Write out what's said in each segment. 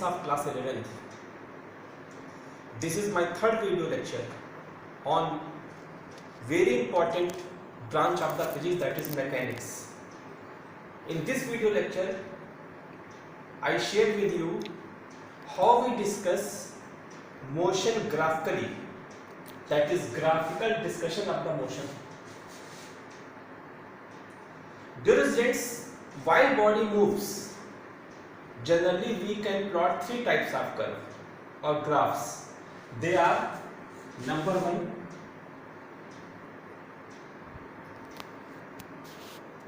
students of class 11th. This is my third video lecture on very important branch of the physics, that is mechanics. In this video lecture, I share with you how we discuss motion graphically, that is graphical discussion of the motion. Dear students, while body moves, generally we can plot three types of curve or graphs. They are: number one,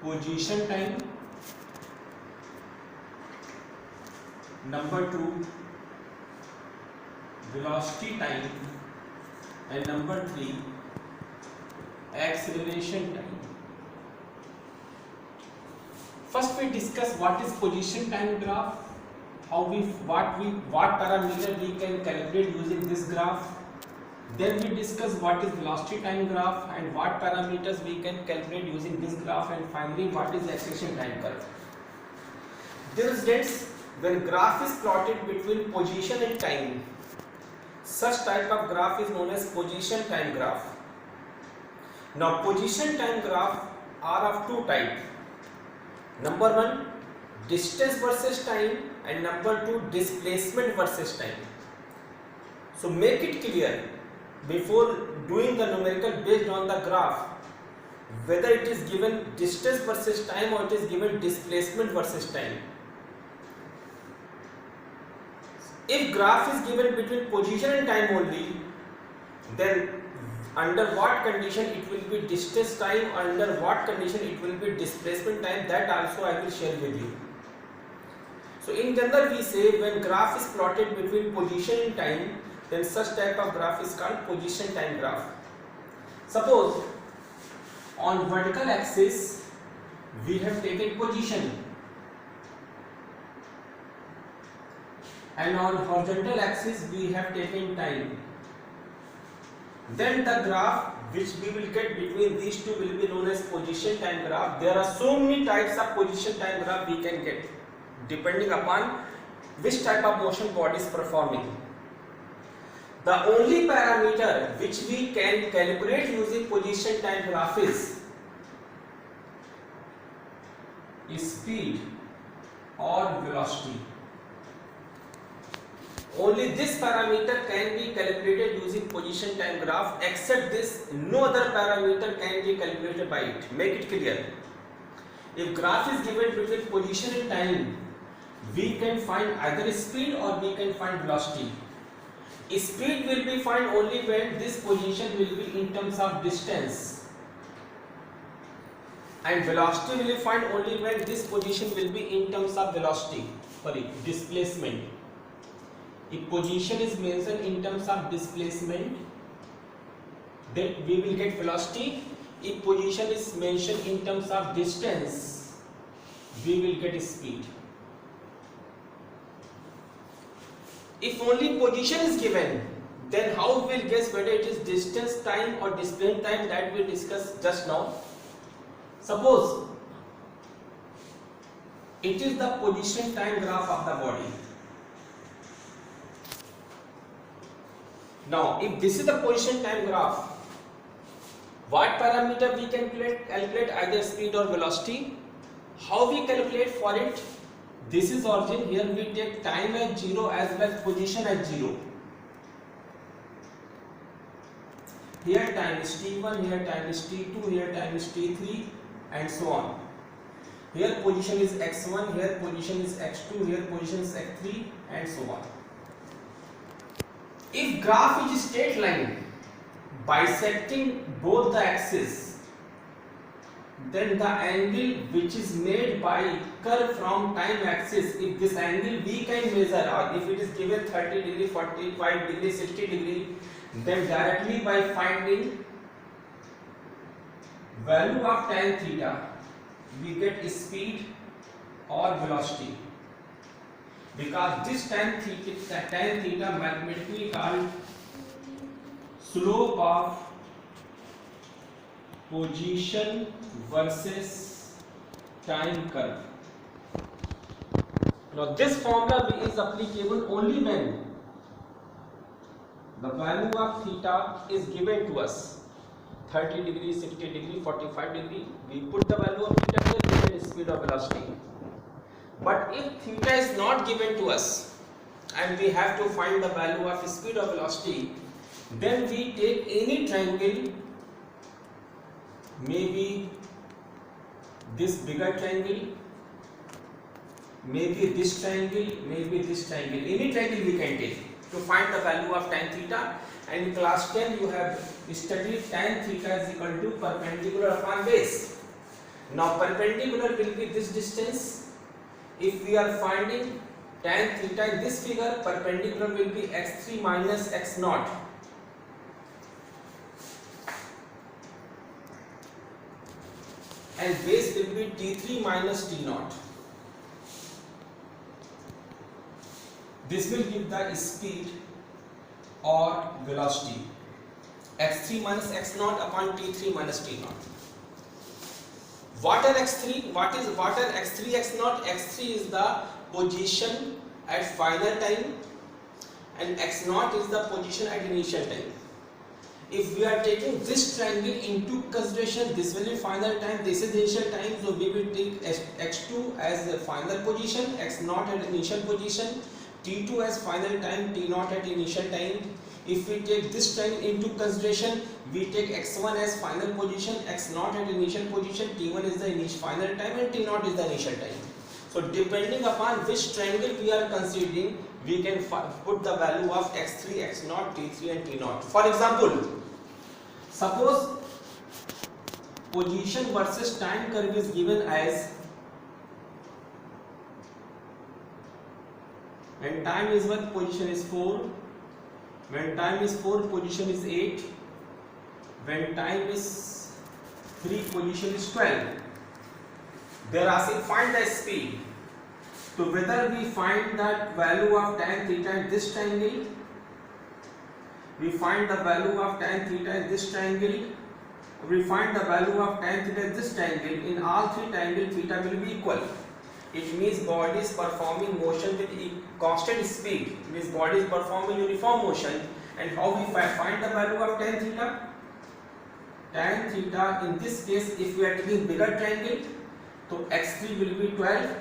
position time; number two, velocity time; and number three, acceleration time. First we discuss what is position time graph, what parameter we can calculate using this graph. Then we discuss what is velocity time graph and what parameters we can calculate using this graph, and finally what is acceleration time curve. Dear students, when graph is plotted between position and time, such type of graph is known as position time graph. Now position time graph are of two types. Number one, distance versus time, and number two, displacement versus time. So make it clear before doing the numerical based on the graph whether it is given distance versus time or it is given displacement versus time. If graph is given between position and time only, then under what condition it will be distance time, or under what condition it will be displacement time, that also I will share with you. So in general we say when graph is plotted between position and time, then such type of graph is called position time graph. Suppose on vertical axis we have taken position, and on horizontal axis we have taken time. Then the graph which we will get between these two will be known as position time graph. There are so many types of position time graph we can get depending upon which type of motion body is performing. The only parameter which we can calculate using position time graph is speed or velocity. Only this parameter can be calculated using position time graph. Except this, no other parameter can be calculated by it. Make it clear. If graph is given between position and time, we can find either speed or we can find velocity. Speed will be found only when this position will be in terms of distance, and velocity will be found only when this position will be in terms of displacement. If position is mentioned in terms of displacement, then we will get velocity. If position is mentioned in terms of distance, we will get speed. If only position is given, then how we will guess whether it is distance time or displacement time, that we discussed just now. Suppose it is the position time graph of the body. Now if this is the position time graph, what parameter we can calculate either speed or velocity? How we calculate for it? This is origin. Here we take time as 0 as well as position as 0. Here time is t1, here time is t2, here time is t3, and so on. Here position is x1, here position is x2, here position is x3, and so on. If graph is straight line bisecting both the axes, then the angle which is made by curve from time axis, if this angle we can measure, or if it is given 30 degree, 45 degree, 60 degree, then directly by finding value of tan theta, we get speed or velocity, because this tan theta mathematically called slope of position versus time curve. Now Now this formula is applicable only when the value of theta is given to us 30 degree, 60 degree, 45 degree. We put the value of theta here, given speed of velocity. But if theta is not given to us and we have to find the value of speed of velocity, then we take any triangle, maybe this bigger triangle, maybe this triangle, maybe this triangle, any triangle we can take to find the value of tan theta. And in class 10 you have studied tan theta is equal to perpendicular upon base. Now perpendicular will be this distance. If we are finding tan theta in this figure, perpendicular will be x3 minus x0. And base will be t3 minus t0. This will give the speed or velocity x3 minus x0 upon t3 minus t0. What are x3? What are x3 x0? x3 is the position at final time and x0 is the position at initial time. If we are taking this triangle into consideration, this will be final time, this is initial time, so we will take x2 as the final position, x0 at initial position, t2 as final time, t0 at initial time. If we take this time into consideration, we take x1 as final position, x0 at initial position, t1 is the final time and t0 is the initial time. So depending upon which triangle we are considering, we can put the value of x3, x0, t3 and t0. For example, suppose position versus time curve is given as when time is 1, position is 4. When time is 4, position is 8. When time is 3, position is 12. They are asking find the speed. So whether we find that value of tan theta in this triangle, we find the value of tan theta in this triangle, we find the value of tan theta in this triangle, in all three triangles theta will be equal. It means body is performing motion with constant speed. It means body is performing uniform motion. And how we find the value of tan theta? Tan theta in this case, if we are taking bigger triangle, so x3 will be 12,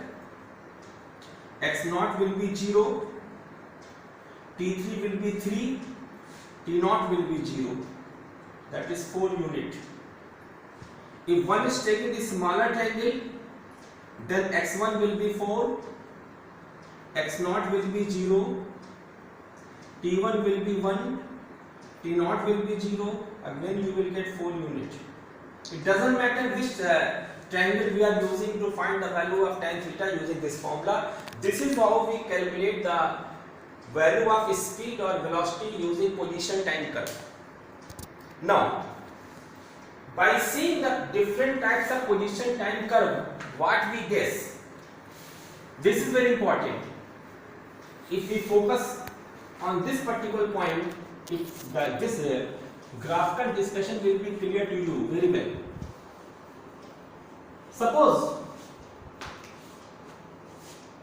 x0 will be 0, t3 will be 3, t0 will be 0. That is 4 unit. If one is taking the smaller triangle, then x1 will be 4, x0 will be 0, t1 will be 1, t0 will be 0, again you will get 4 unit. It doesn't matter which triangle we are using to find the value of tan theta using this formula. This is how we calculate the value of speed or velocity using position time curve. Now, by seeing the different types of position time curve, what we guess? This is very important. If we focus on this particular point, this graphical discussion will be clear to you very well. Suppose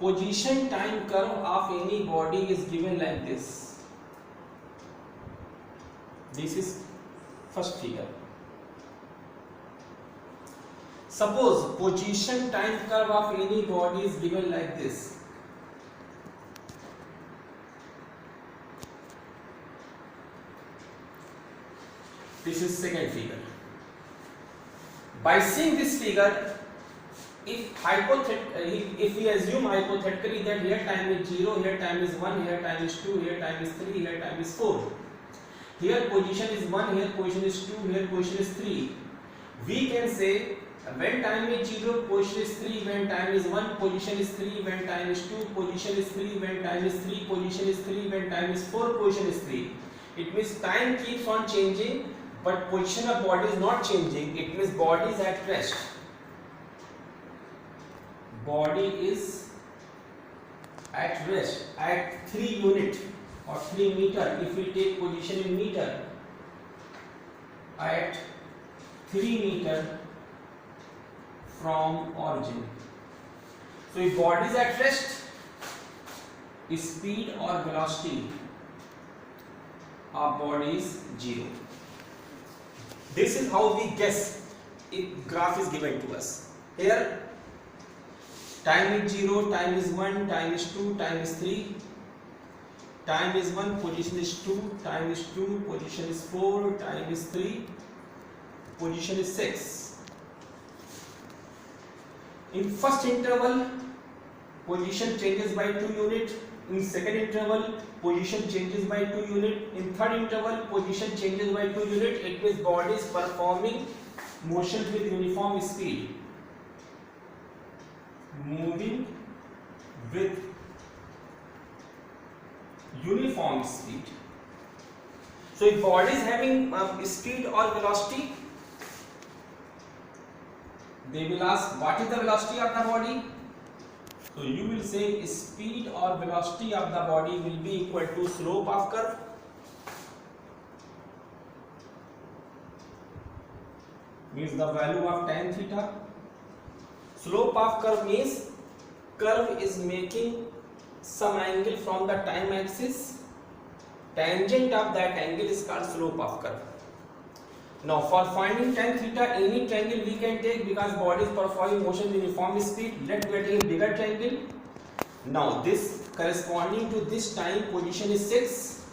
position time curve of any body is given like this. This is first figure. Suppose position time curve of any body is given like this. This is second figure. By seeing this figure, if we assume hypothetically that here time is 0, here time is 1, here time is 2, here time is 3, here time is 4. Here position is 1, here position is 2, here position is 3. We can say when time is 0, position is 3, when time is 1, position is 3, when time is 2, position is 3, when time is 3, position is 3, when time is 4, position is 3. It means time keeps on changing, but position of body is not changing. It means body is at rest. Body is at rest at 3 unit or 3 meter. If we take position in meter, at 3 meter from origin. So if body is at rest, speed or velocity of body is 0. This is how we guess if graph is given to us. Here time is 0, time is 1, time is 2, time is 3. Time is 1, position is 2, time is 2, position is 4, time is 3, position is 6. In first interval, position changes by 2 units. In second interval, position changes by 2 units. In third interval, position changes by 2 units. It means body is performing motion with uniform speed. Moving with uniform speed. So if body is having speed or velocity, they will ask what is the velocity of the body. So you will say speed or velocity of the body will be equal to slope of curve means the value of tan theta. Slope of curve means curve is making some angle from the time axis. Tangent of that angle is called slope of curve. Now for finding tan theta, any triangle we can take because body is performing motion with uniform speed. Let's get a bigger triangle. Now this corresponding to this time position is 6.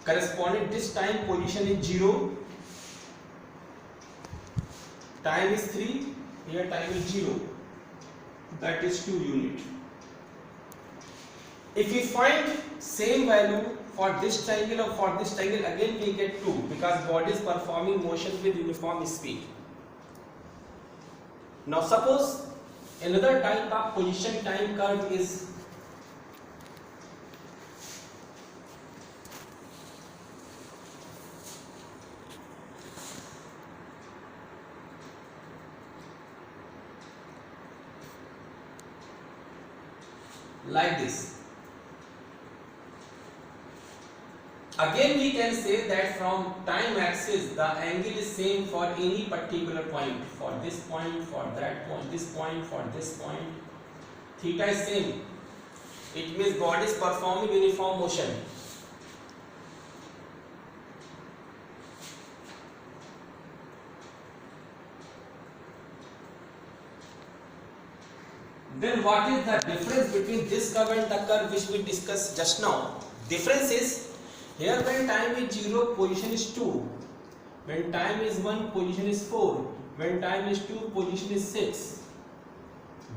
Corresponding this time position is 0. Time is 3. Here time is 0. That is 2 units. If we find same value for this triangle or for this triangle, again we get 2 because body is performing motion with uniform speed. Now suppose another type of position time curve is like this. Again we can say that from time axis the angle is same for any particular point. For this point, for that point, this point, for this point. Theta is same. It means body is performing uniform motion. Then what is the difference between this curve and the curve which we discussed just now? Difference is here when time is 0, position is 2. When time is 1, position is 4. When time is 2, position is 6.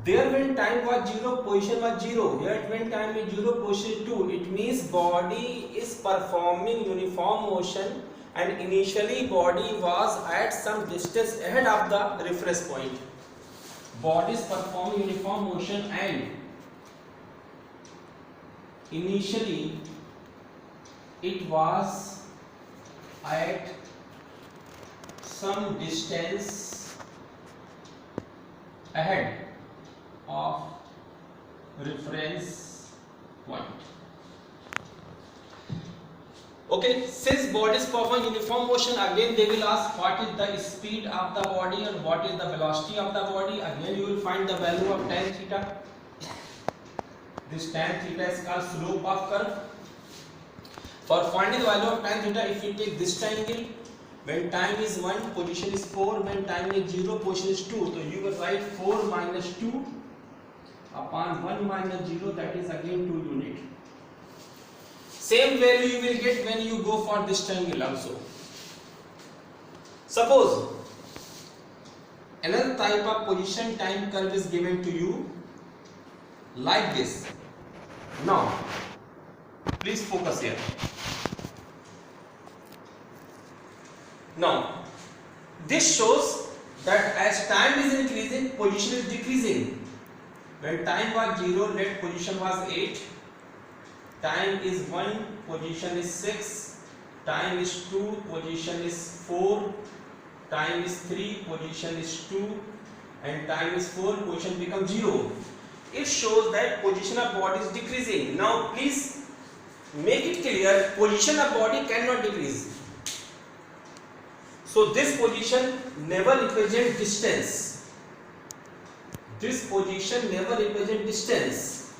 There when time was 0, position was 0. Here when time is 0, position is 2. It means body is performing uniform motion and initially body was at some distance ahead of the reference point. Body is performing uniform motion and initially it was at some distance ahead of reference point. Okay, since body is performing uniform motion, again they will ask what is the speed of the body and what is the velocity of the body. Again you will find the value of tan theta. This tan theta is called slope of curve. For finding the value of tan theta, if you take this triangle, when time is 1, position is 4, when time is 0, position is 2. So you will write 4 minus 2 upon 1 minus 0, that is again 2 unit. Same value you will get when you go for this triangle also. Suppose another type of position time curve is given to you like this. Now please focus here. Now this shows that as time is increasing, position is decreasing. When time was 0, net position was 8. Time is 1, position is 6. Time is 2, position is 4. Time is 3, position is 2. And time is 4, position becomes 0. It shows that position of body is decreasing. Now please make it clear, position of body cannot decrease. So this position never represents distance. this position never represent distance,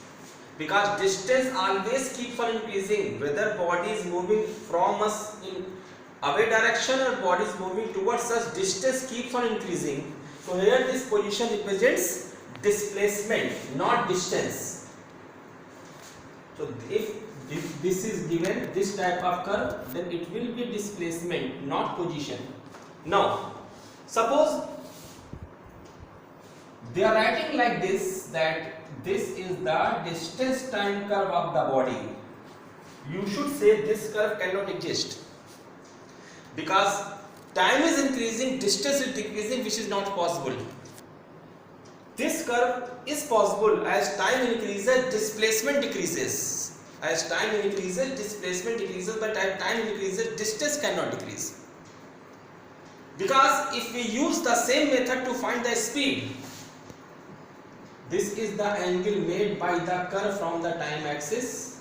because distance always keeps on increasing, whether body is moving from us in away direction or body is moving towards us, distance keeps on increasing. So here this position represents displacement, not distance. So if this is given this type of curve, then it will be displacement, not position. Now suppose they are writing like this, that this is the distance time curve of the body. You should say this curve cannot exist, because time is increasing, distance is decreasing, which is not possible. This curve is possible. As time increases, displacement decreases. As time increases, displacement decreases, but as time increases, distance cannot decrease. Because if we use the same method to find the speed, this is the angle made by the curve from the time axis.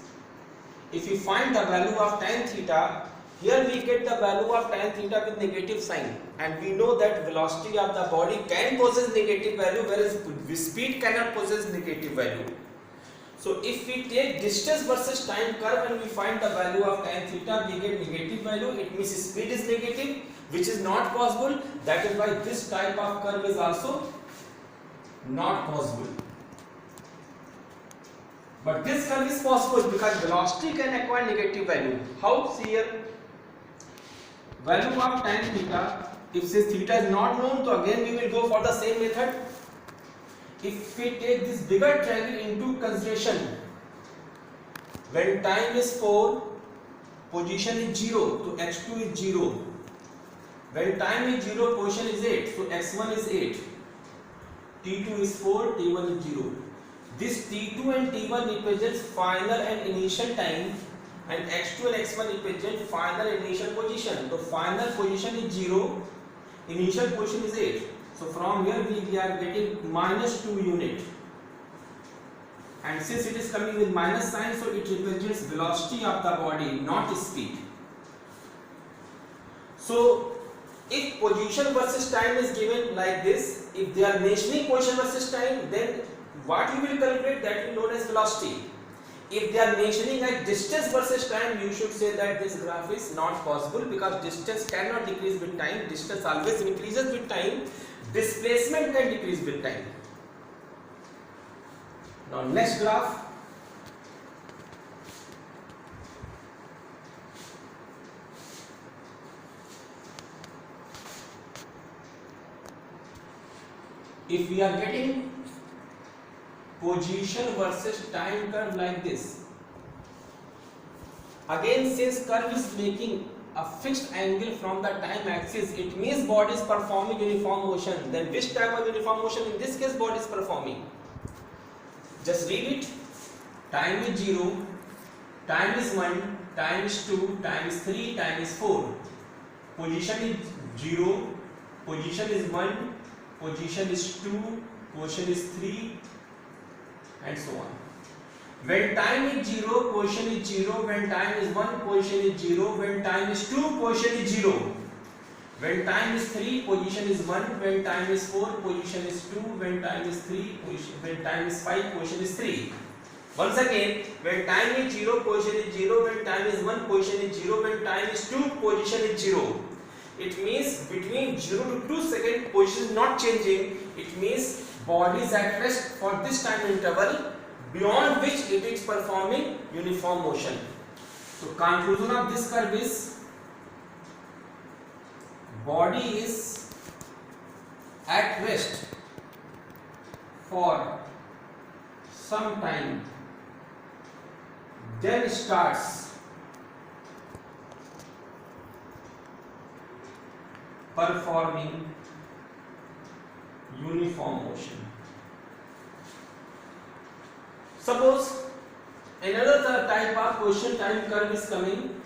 If you find the value of tan theta, here we get the value of tan theta with negative sign, and we know that velocity of the body can possess negative value, whereas speed cannot possess negative value. So if we take distance versus time curve and we find the value of tan theta, we get negative value. It means speed is negative, which is not possible. That is why this type of curve is also not possible. But this curve is possible because velocity can acquire negative value. How? See here, value of tan theta. If this theta is not known, so again we will go for the same method. If we take this bigger triangle into consideration, when time is 4, position is 0, so x2 is 0. When time is 0, position is 8, so x1 is 8. t2 is 4, t1 is 0. This t2 and t1 represents final and initial time, and x2 and x1 represent final and initial position. So final position is 0, initial position is 8. So from here we are getting -2 unit, and since it is coming with minus sign, so it represents velocity of the body, not speed. So if position versus time is given like this, if they are mentioning position versus time, then what you will calculate, that will be known as velocity. If they are mentioning like distance versus time, you should say that this graph is not possible, because distance cannot decrease with time, distance always increases with time, displacement can decrease with time. Now next graph. If we are getting position versus time curve like this, again since curve is making a fixed angle from the time axis, it means body is performing uniform motion. Then which type of uniform motion? In this case, body is performing. Just read it. Time is 0, time is 1, time is 2, time is 3, time is 4. Position is 0, position is 1, position is 2, position is 3, and so on. When time is 0, position is 0. When time is 1, position is 0. When time is 2, position is 0. When time is 3, position is 1. When time is 4, position is 2. When time is 3, position, when time is 5, position is 3. Once again, when time is 0, position is 0. When time is 1, position is 0. When time is 2, position is 0. It means between 0 to 2 seconds, position is not changing. It means body is at rest for this time interval, beyond which it is performing uniform motion. So conclusion of this curve is, body is at rest for some time, then starts performing uniform motion. Suppose another type of position time curve is coming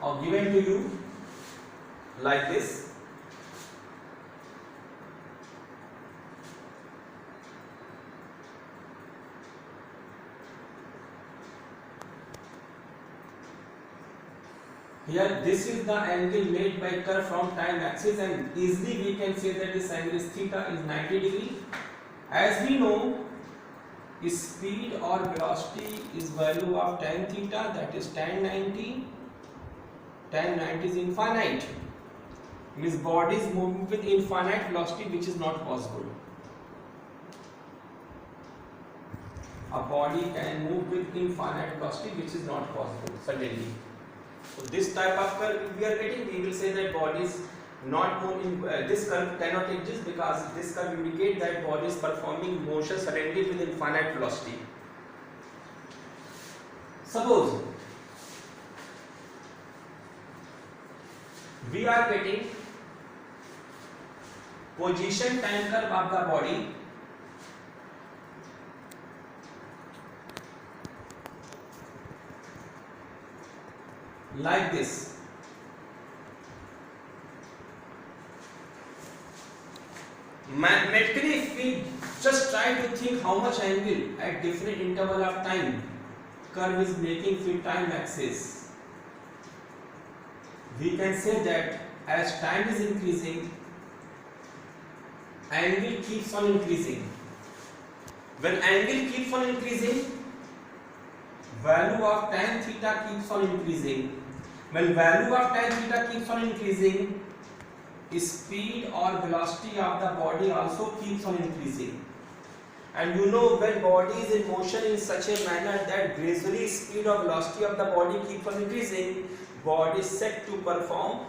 or given to you like this. Here this is the angle made by curve from time axis, and easily we can say that this angle is theta is 90 degree, As we know, speed or velocity is value of tan theta, that is tan 90. Tan 90 is infinite, means body is moving with infinite velocity, which is not possible. A body can move with infinite velocity, which is not possible suddenly. So this type of curve we are getting, we will say that body is not moving. This curve cannot exist because this curve indicates that body is performing motion suddenly with infinite velocity. Suppose we are getting position time curve of the body like this. Mathematically, if we just try to think how much angle at different interval of time curve is making with time axis, we can say that as time is increasing, angle keeps on increasing. When angle keeps on increasing, value of tan theta keeps on increasing. When value of tan theta keeps on increasing, speed or velocity of the body also keeps on increasing. And you know, when body is in motion in such a manner that gradually speed or velocity of the body keeps on increasing, body is set to perform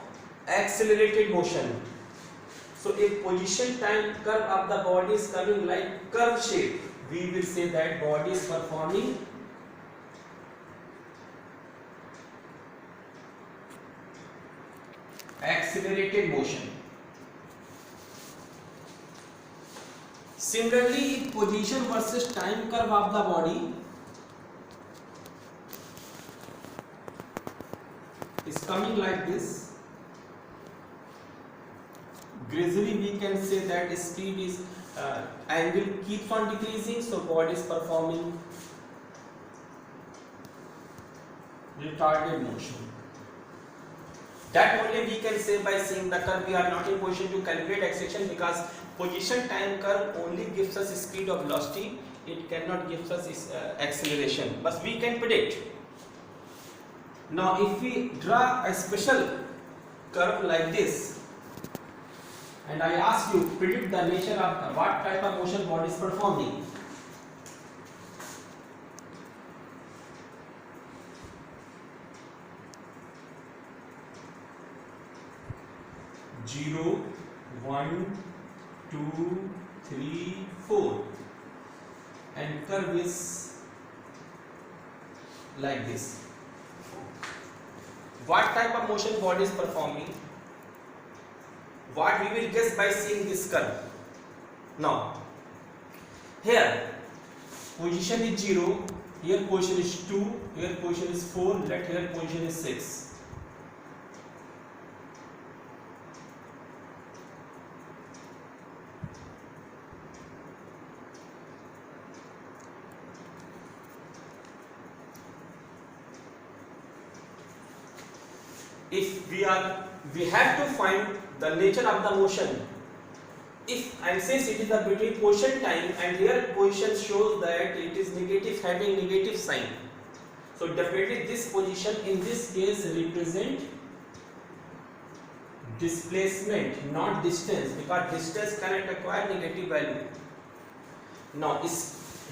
accelerated motion. So a position time curve of the body is coming like curve shape. We will say that body is performing accelerated motion. Similarly, position versus time curve of the body is coming like this. Gradually we can say that speed is angle keeps on decreasing, so body is performing retarded motion. That only we can say by seeing the curve. We are not in position to calculate acceleration because position time curve only gives us speed or velocity. It cannot give us acceleration, but we can predict. Now if we draw a special curve like this, and I ask you predict the nature of what type of motion body is performing. Zero, 1, 2, 3, 4, and curve is like this. What type of motion body is performing? What we will guess by seeing this curve. Now, here position is 0, here position is 2, here position is 4, let here position is 6. If we have to find the nature of the motion. If and since it is the between position time and here position shows that it is negative, having negative sign. So definitely this position in this case represent displacement, not distance, because distance cannot acquire negative value. Now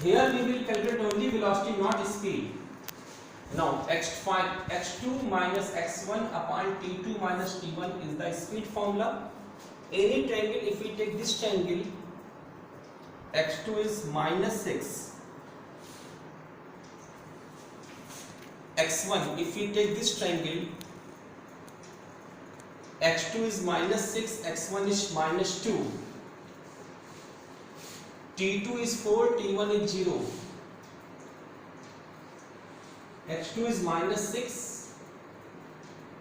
here we will calculate only velocity, not speed. Now x2 minus x1 upon t2 minus t1 is the speed formula. Any triangle, if we take this triangle, x2 is minus 6, x1, if we take this triangle, x2 is minus 6, x1 is minus 2, t2 is 4, t1 is 0. x2 is minus 6,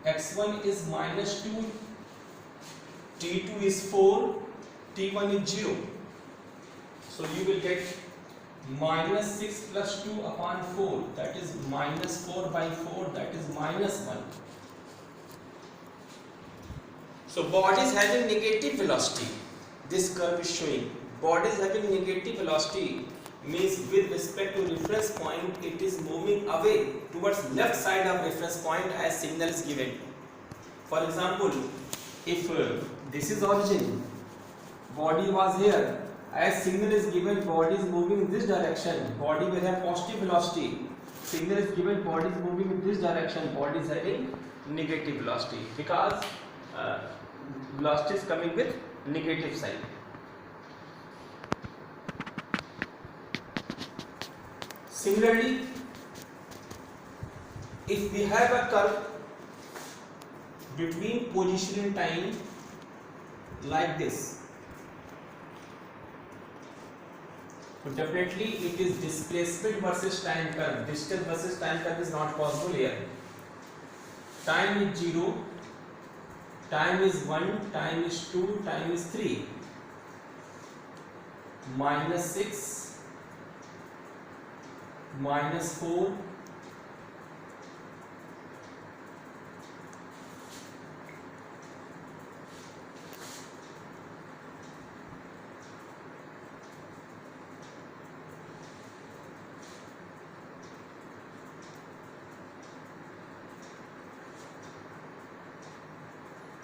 x1 is minus 2, t2 is 4, t1 is 0. So you will get minus 6 plus 2 upon 4, that is minus 4 by 4, that is minus 1. So body is having negative velocity. This curve is showing body is having negative velocity means with respect to reference point it is moving away towards left side of reference point as signal is given. For example, if this is origin, body was here, as signal is given, body is moving in this direction, body will have positive velocity. Signal is given, body is moving in this direction, body is having negative velocity because velocity is coming with negative sign. Similarly, if we have a curve between position and time like this, so definitely it is displacement versus time curve. Distance versus time curve is not possible here. Time is 0, time is 1, time is 2, time is 3, -6, -4,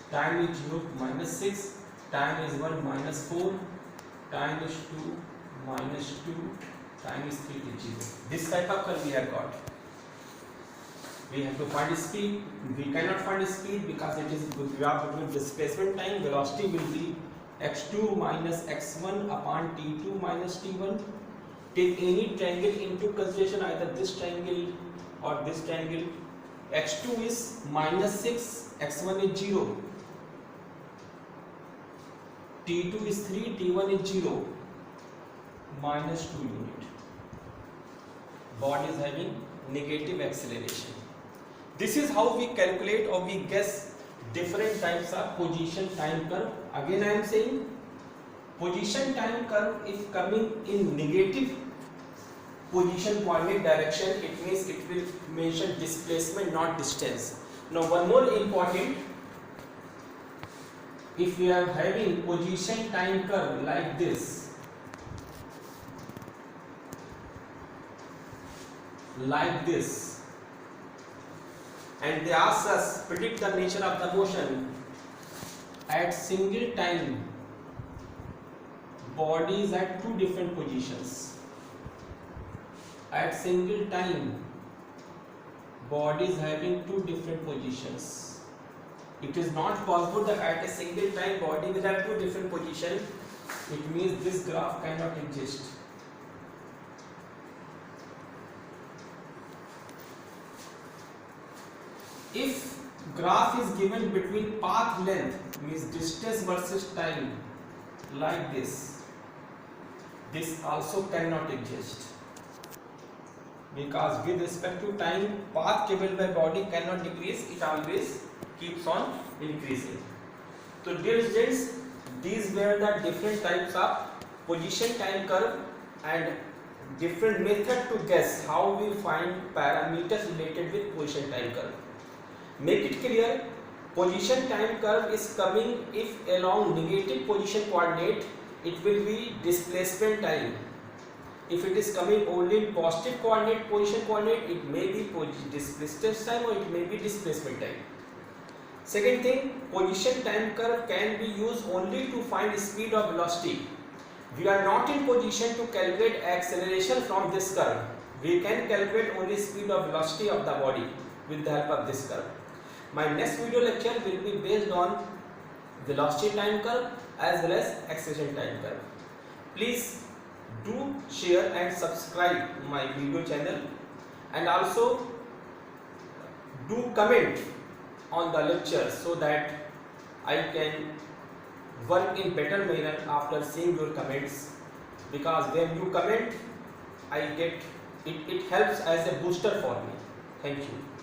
time is 0, -6, time is 1, -4, time is 2, -2, time is 3 is 0. This type of curve we have got. We have to find speed. We cannot find speed because it is graph between displacement time. Velocity will be x2 minus x1 upon t2 minus t1. Take any triangle into consideration, either this triangle or this triangle. x2 is -6, x1 is 0. T2 is 3, T1 is 0, -2 unit. Body is having negative acceleration. This is how we calculate or we guess different types of position time curve. Again I am saying, position time curve if coming in negative position coordinate direction, it means it will mention displacement, not distance. Now one more important, if we are having position time curve like this, and they ask us predict the nature of the motion at single time, body is at two different positions. At single time, body is having two different positions. It is not possible that at a single time body will have two different positions. It means this graph cannot exist. If graph is given between path length, means distance versus time, like this also cannot exist, because with respect to time, path traveled by body cannot decrease, it always keeps on increasing. So dear students, these were the different types of position time curve and different method to guess how we find parameters related with position time curve. Make it clear, position time curve is coming if along negative position coordinate, it will be displacement time. If it is coming only in positive coordinate, position coordinate, it may be displacement time or it may be displacement time. Second thing, position time curve can be used only to find speed or velocity. We are not in position to calculate acceleration from this curve. We can calculate only speed or velocity of the body with the help of this curve. My next video lecture will be based on velocity time curve as well as acceleration time curve. Please do share and subscribe my video channel, and also do comment on the lecture so that I can work in better manner after seeing your comments, because when you comment, I get it helps as a booster for me. Thank you.